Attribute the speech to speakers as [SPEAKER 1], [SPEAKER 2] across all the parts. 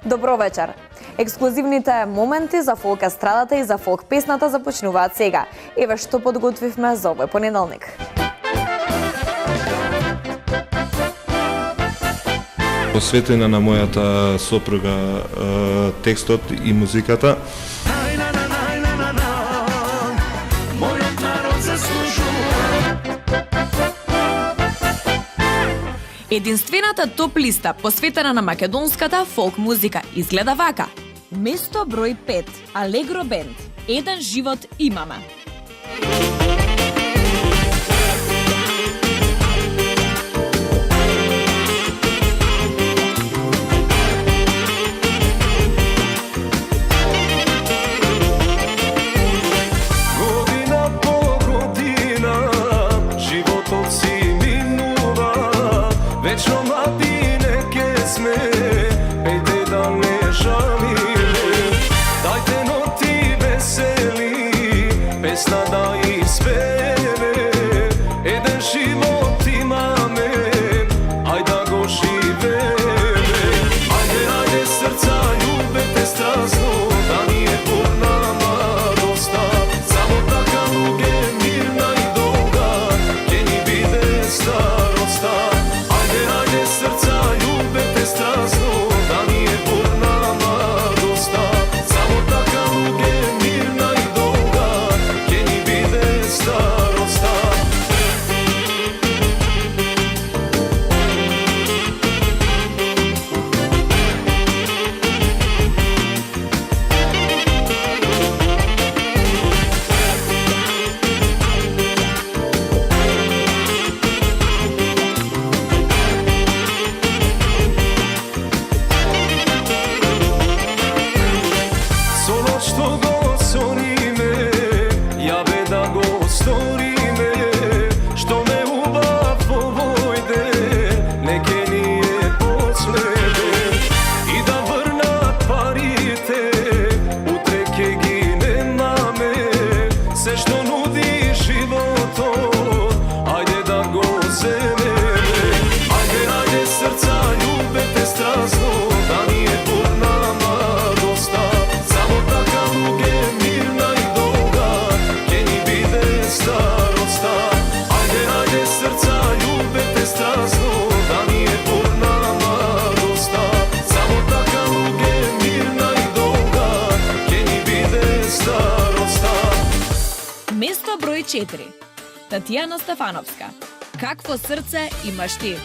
[SPEAKER 1] Добро вечер. Ексклузивните моменти за фолк естрадата и за фолк песната започнуваат сега. Еве што подготвивме за овој понеделник.
[SPEAKER 2] Посветена на мојата сопруга текстот и музиката.
[SPEAKER 3] Единствената топ листа посветена на македонската фолк музика изгледа вака. Место број 5. Алегро бенд. Еден живот имаме. Место број 4. Татјана Стефановска. Какво срце имаш ти?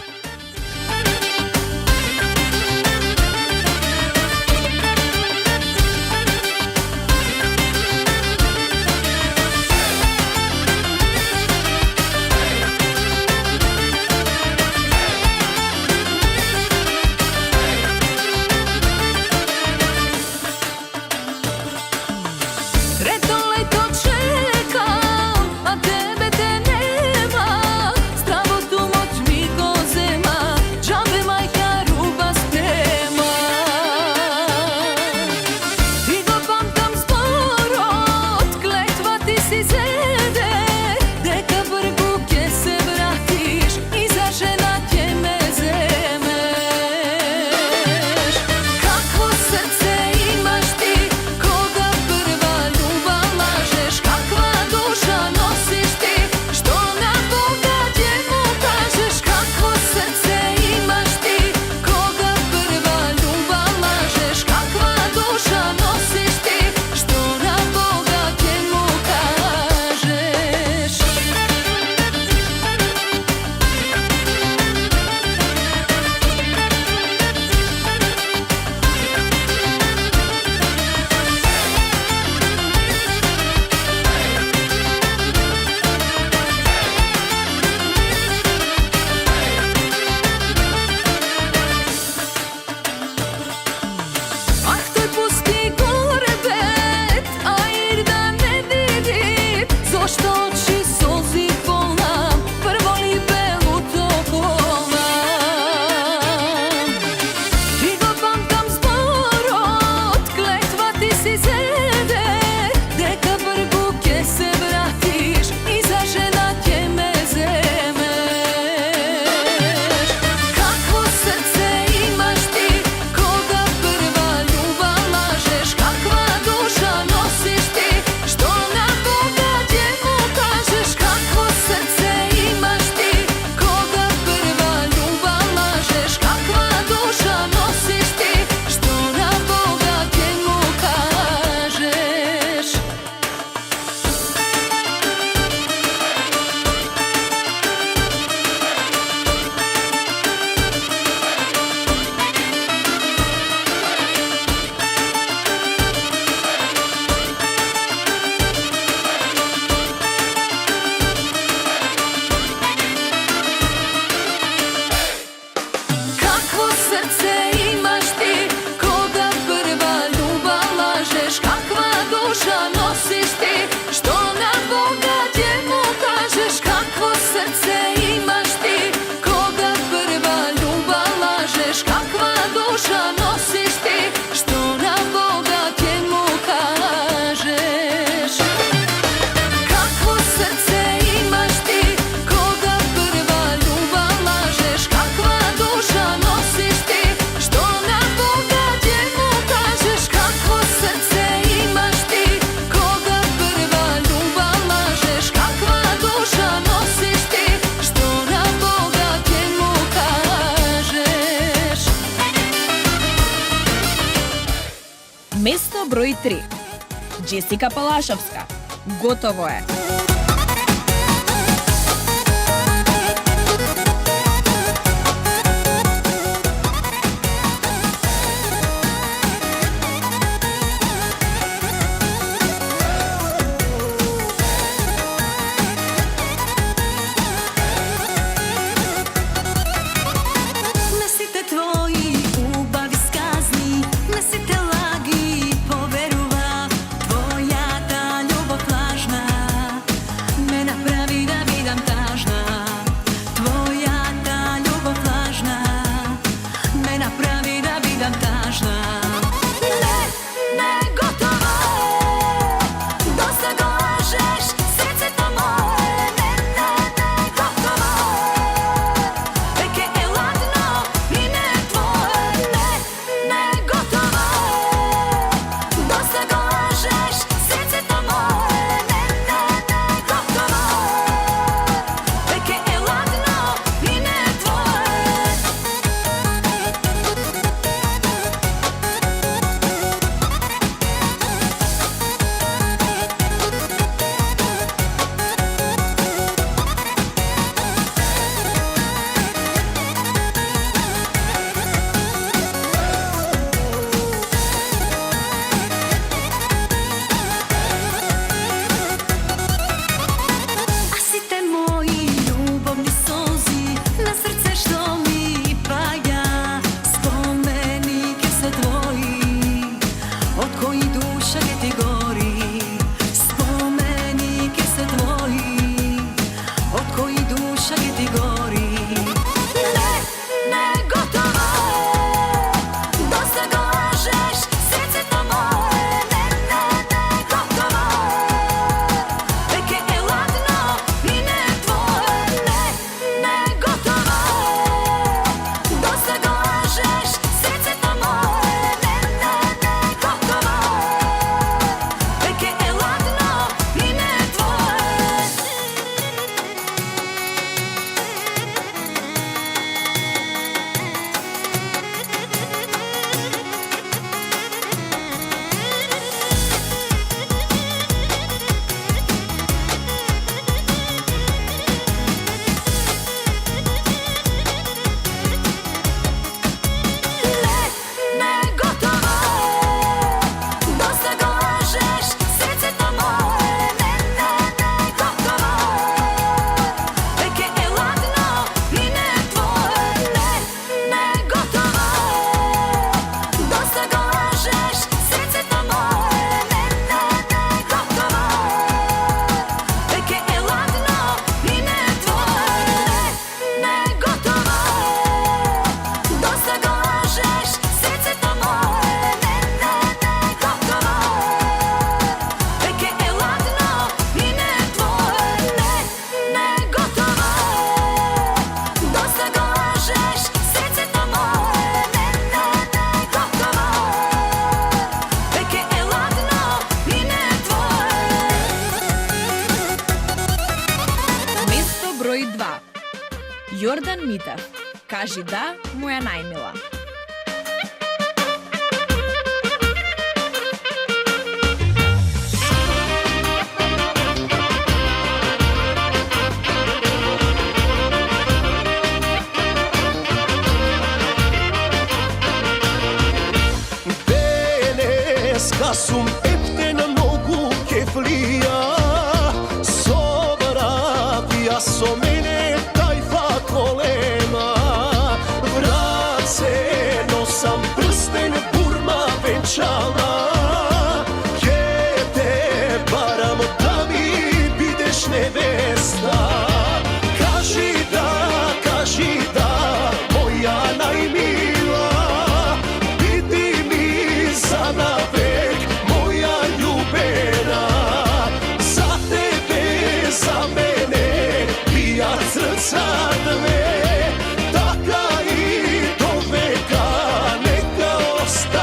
[SPEAKER 4] Здравото моќ ми го зе
[SPEAKER 3] Место број 3. Джесика Палашовска. Готово е.
[SPEAKER 4] Јордан Митев. Кажи да, моја најмила.
[SPEAKER 5] Денеска сум ептен многу кефлија, собрапија со мене тајфа колема. Врат се носам прстен, бурма венчана, ке те барам да ми бидеш невеста. Кажи да, моја најмила, биди ми за навек, моја љубена. За тебе, за мене, бијат срца две, така и до века нека остане.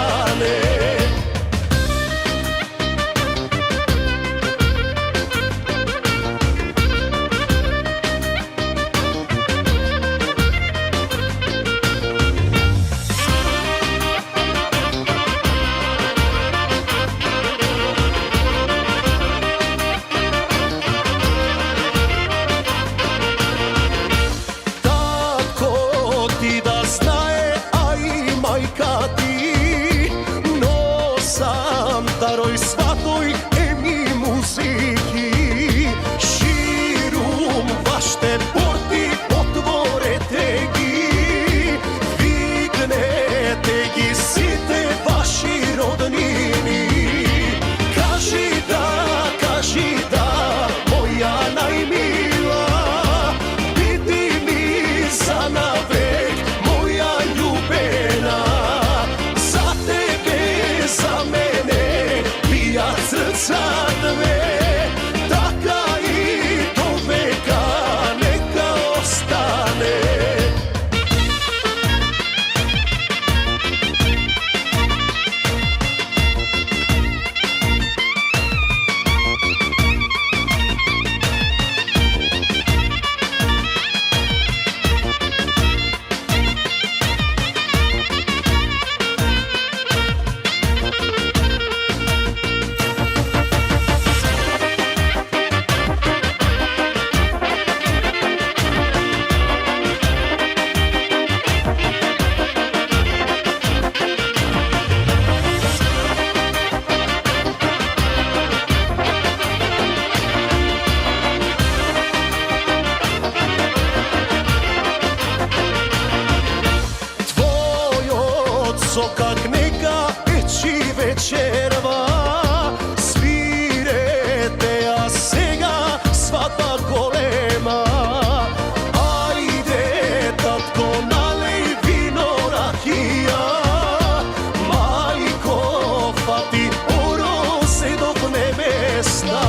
[SPEAKER 5] как нека вечи вечерва свирете, а сега сватба голема. Ајде, татко, налеј вино ракија, мајко, фати оро се до небесна.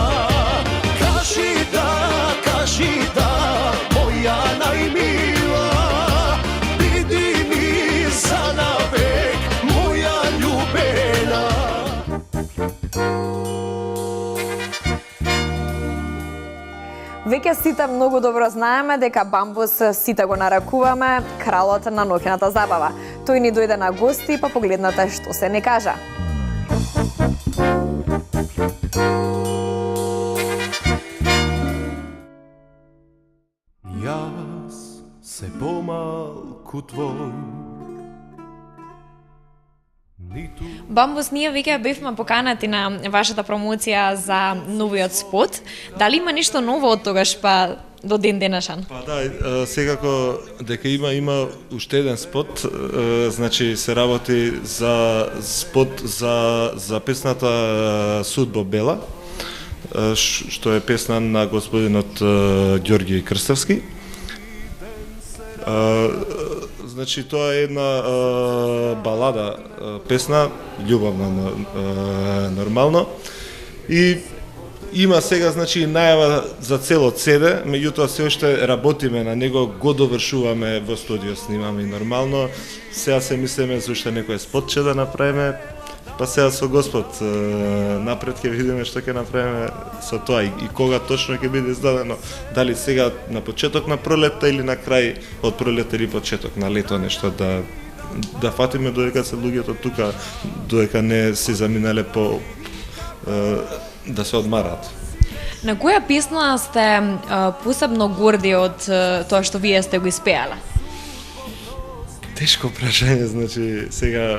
[SPEAKER 5] Кажи да, моја најмила, биди ми за навек, моја љубена.
[SPEAKER 1] Веќе сите многу добро знаеме дека Бамбус сите го нарекуваме кралот на ноќната забава. Тој ни дојде на гости, па погледнате што се ни кажа.
[SPEAKER 5] Јас се помалку твој.
[SPEAKER 3] Бамбус, ние веќе бевме поканати на вашата промоција за новиот спот. Дали има нешто ново од тогаш па до ден денешен?
[SPEAKER 2] Па да, секако дека има уште еден спот, значи се работи за спот за песната Судбо Бела, што е песна на господинот Ѓорги Крстевски. Значи тоа е една балада, песна, љубовна нормално. И има сега значи најава за цело CD, меѓутоа се уште работиме на него, го довршуваме во студио, снимаме и нормално. Сега се мислиме за уште некој спотче да направиме. Па сега со Господ напред ќе видиме што ќе направиме со тоа и кога точно ќе биде издадено, дали сега на почеток на пролетта или на крај од пролетта или почеток на лето, нешто да фатиме додека се луѓето тука, додека не се заминале по да се одмараат.
[SPEAKER 3] На која песна сте посебно горди од тоа што вие сте го испеале?
[SPEAKER 2] Тешко прашање, значи сега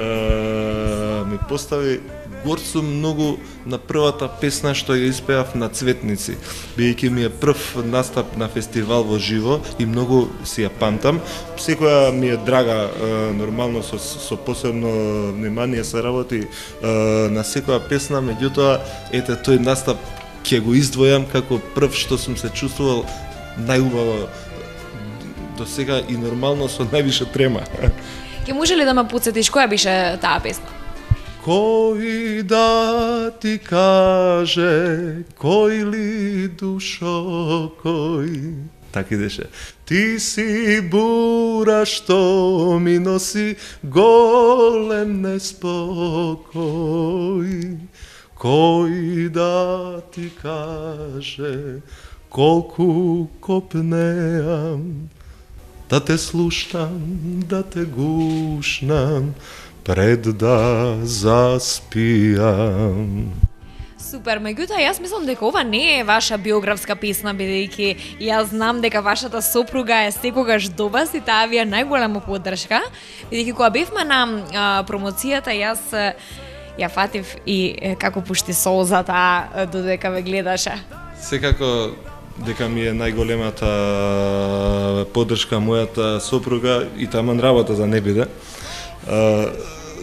[SPEAKER 2] ми постави горд сум многу на првата песна што ја испеав на Цветници, бидејќи ми е прв настап на фестивал во живо и многу си ја памтам. Секоја ми е драга, нормално со посебно внимание се работи на секоја песна, меѓутоа ете тој настап ќе го издвојам како прв што сум се чувствувал најубаво до сега и нормално со највише трема.
[SPEAKER 3] Ке може ли да ме подсетиш која беше таа песна?
[SPEAKER 2] Кој да ти каже, кој ли душо, кој... Так идеше. Ти си бура што ми носи голем неспокој. Кој да ти каже, колку копнеам, да те слушам, да те гушнам, пред да заспијам.
[SPEAKER 3] Супер, меѓутоа јас мислам дека ова не е ваша биографска песна, бидејќи јас знам дека вашата сопруга е секогаш до вас и таа ви е најголема поддршка, бидејќи кога бевме на промоцијата јас ја фатив и како пушти солзата додека ве гледаше.
[SPEAKER 2] Секако дека ми е најголемата поддршка мојата сопруга и таман работа да не биде.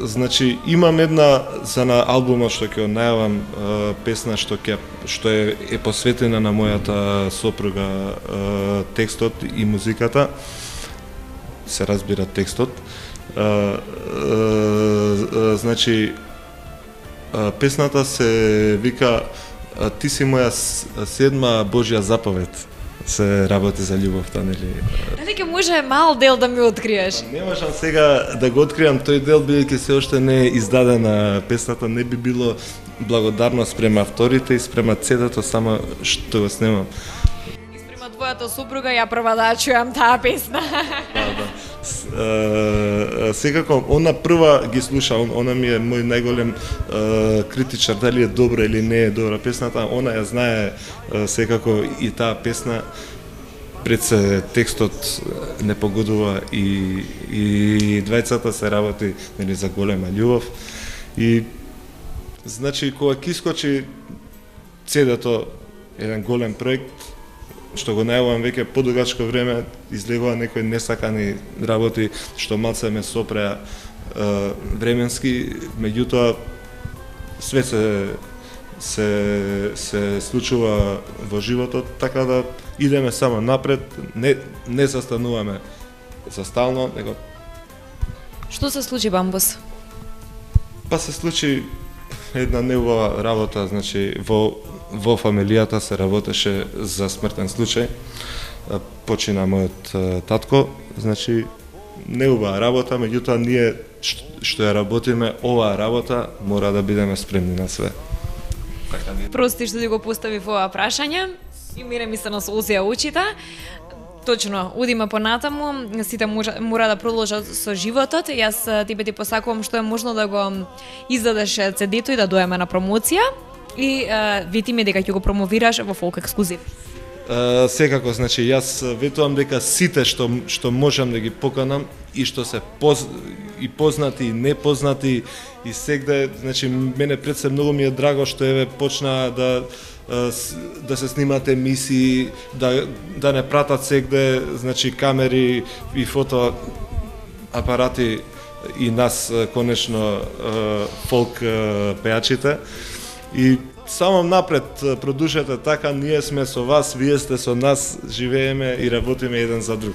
[SPEAKER 2] Значи имам една за на албумот што ќе најавам песна што е посветена на мојата сопруга, текстот и музиката. Се разбира текстот. Значи песната се вика Ти си моја седма Божја заповед. Се работи за љубовта, нели?
[SPEAKER 3] Дали ќе може мал дел да ми откриеш?
[SPEAKER 2] Не можам сега да го откријам тој дел, бидејќи се уште не е издадена песната, не би било благодарно спрема авторите и спрема CD-то, само што го снимам.
[SPEAKER 3] И спрема твојата супруга ја прва да чујам таа песна.
[SPEAKER 2] Да. Секако, она прва ги слуша, она ми е мој најголем критичар, дали е добра или не е добра песната, она ја знае секако и таа песна, пред се текстот не погодува и двајцата се работи, нели, за голема љубов. И значи кога ќе искочи CD-то, еден голем проект, што го најавувам веќе подугачко време, излегува некои несакани работи што малце ме сопреа временски, меѓутоа све се случува во животот, така да идеме само напред, не застануваме за стално, него
[SPEAKER 3] Што се случи, Бамбус?
[SPEAKER 2] па се случи една неубава работа, значи во фамилијата се работеше за смртен случај. Почина мојот татко, значи неубава работа, меѓутоа ние што ја работиме оваа работа, мора да бидеме спремни на све.
[SPEAKER 3] Прости што ти го поставив ова прашање и мире ми се на солзија очите. Точно, удиме понатаму, сите мора да продолжат со животот. Јас тебе ти посакувам што е можно да го издадеш CD-то и да доеме на промоција. И вети ми дека ќе го промовираш во Folk Ексклузив.
[SPEAKER 2] Секако, значи јас ветувам дека сите што можам да ги поканам и што се и познати и непознати и сегде, значи мене пред се многу ми е драго што еве почна да се снимат емисии, да не пратат сегде, значи камери и фотоапарати и нас конечно фолк пеачите и само напред продолжете така, ние сме со вас, вие сте со нас, живееме и работиме еден за друг.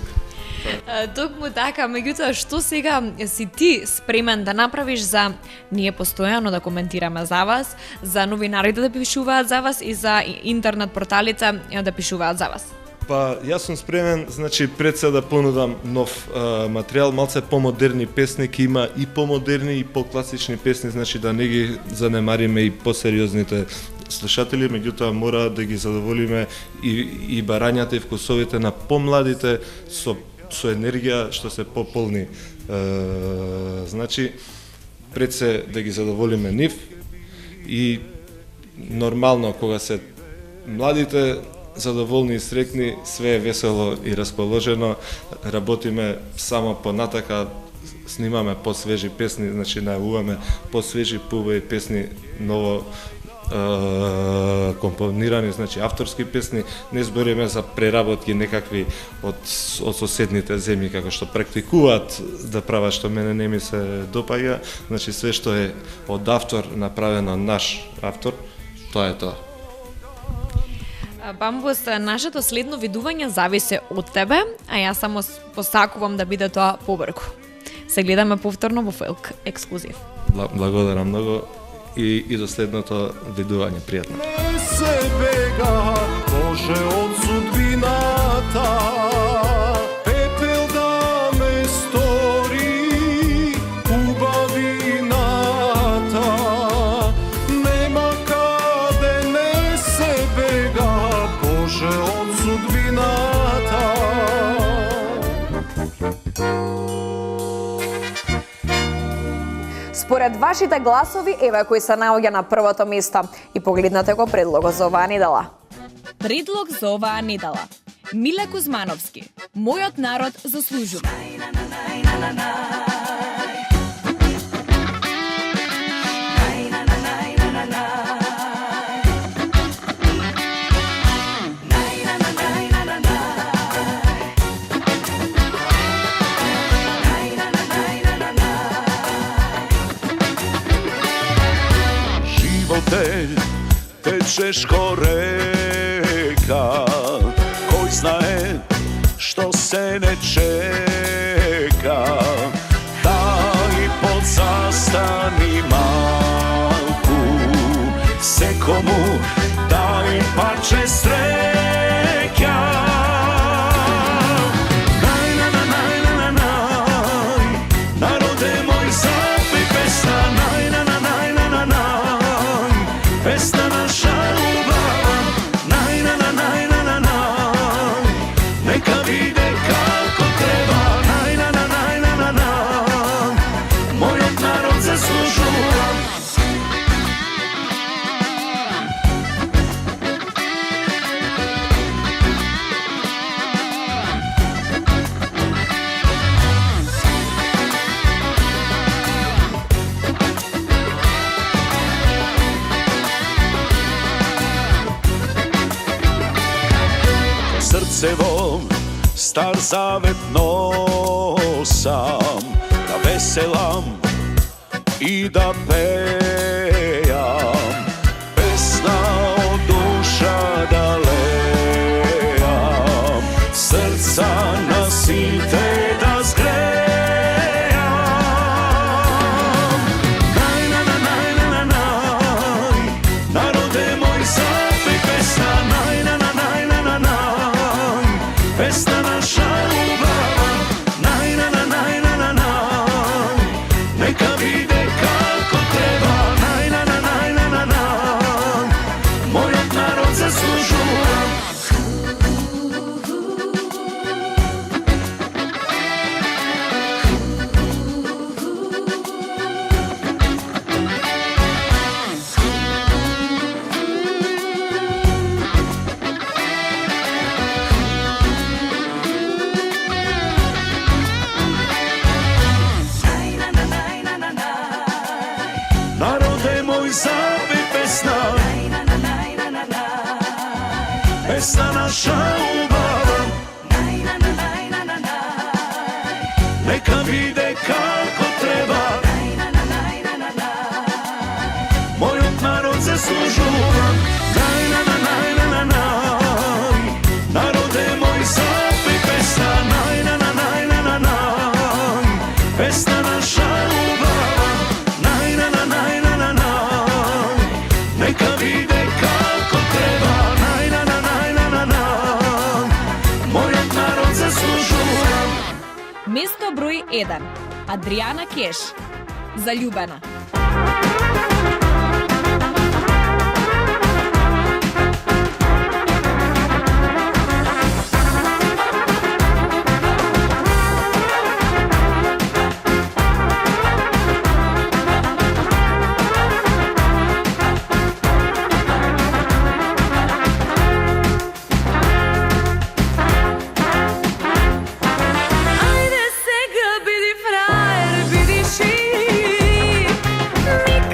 [SPEAKER 3] Токму така, меѓутоа што сега си ти спремен да направиш за ние постојано да коментираме за вас, за новинарите да пишуваат за вас и за интернет порталите да пишуваат за вас?
[SPEAKER 2] Па, јас сум спремен, значи, пред се да понудам нов материјал, малце помодерни песни, ки има и помодерни и покласични песни, значи да не ги занемариме и посериозните слушатели, меѓутоа мора да ги задоволиме и барањата и вкусовите на помладите со енергија што се пополни. Значи, пред се да ги задоволиме нив и нормално кога се младите задоволни и среќни, све е весело и расположено, работиме само понатака, снимаме посвежи песни, значи најавуваме посвежи пубави песни, ново компонирани, значи авторски песни, не збориме за преработки некакви од соседните земји како што практикуваат да прават што мене не ми се допаѓа, значи све што е од автор направено наш автор, тоа е тоа.
[SPEAKER 3] Бамбус, нашето следно видување зависи од тебе, а јас само посакувам да биде тоа побрзо. Се гледаме повторно во Folk Ексклузив.
[SPEAKER 2] Благодарам многу и до следното видување, пријатно.
[SPEAKER 5] Не се бега, Боже, од судбината, пепел да ме стори убавината. Нема каде не се бега, Боже, од судбината.
[SPEAKER 1] Според вашите гласови, еве кој се наоѓа на првото место и погледнете го предлогот за оваа недела.
[SPEAKER 4] Предлог за оваа недела. Миле Кузмановски. Мојот народ заслужува.
[SPEAKER 5] Tečeš ko reka, koji znaje što se ne čeka. Daj podzastani malku, sekomu daj parče sreća. Naj, na, na, naj, na, na, naj, narode moj zapej pesna, naj, na, na, naj, na, na, naj, pesna naša ljubav, naj, na, na, naj, na, na, naj, neka vide kako treba, naj, na, na, naj, na, na, naj, moj narod zaslužuje. srcevom star zavet nosam, da veselam i da pejam, pesna od duša da lejam, srca nasite da zgrejam. Naj, na, na, naj, na, na, naj, narode moj zapej pesna, naj, na, na, naj, na, na, naj, pesna naša ljubav, naj, na, na, naj, na, na, naj, neka vide kako treba, naj, na, na, naj, na, na, naj, moj narod zaslužuje. Narode moj zapej pesna, pesna naša ljubav, neka vide kako treba, moj narod zaslužuje. Naj, na, na, naj, na, na, naj, narode moj zapej pesna, naj, na, na, naj, na, na, naj, pesna naša ljubav, naj, na, na, naj, na, na, naj, neka vide kako treba, naj, na, na, naj, na, na, naj, moj narod zaslužuje.
[SPEAKER 4] Место број 1. Адријана Кеш. Заљубена.
[SPEAKER 3] Ajde сега биди фраер, биди шик, ник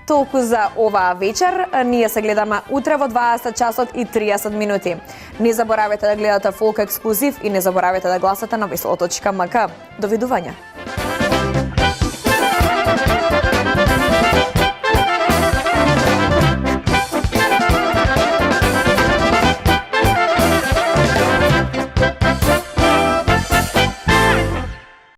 [SPEAKER 1] Толку за оваа вечер. Ние се гледаме утре во 20 часот и 30 минути. Не заборавете да гледате Фолк Ексклузив и не заборавете да гласате на veselо.mk. Довидување.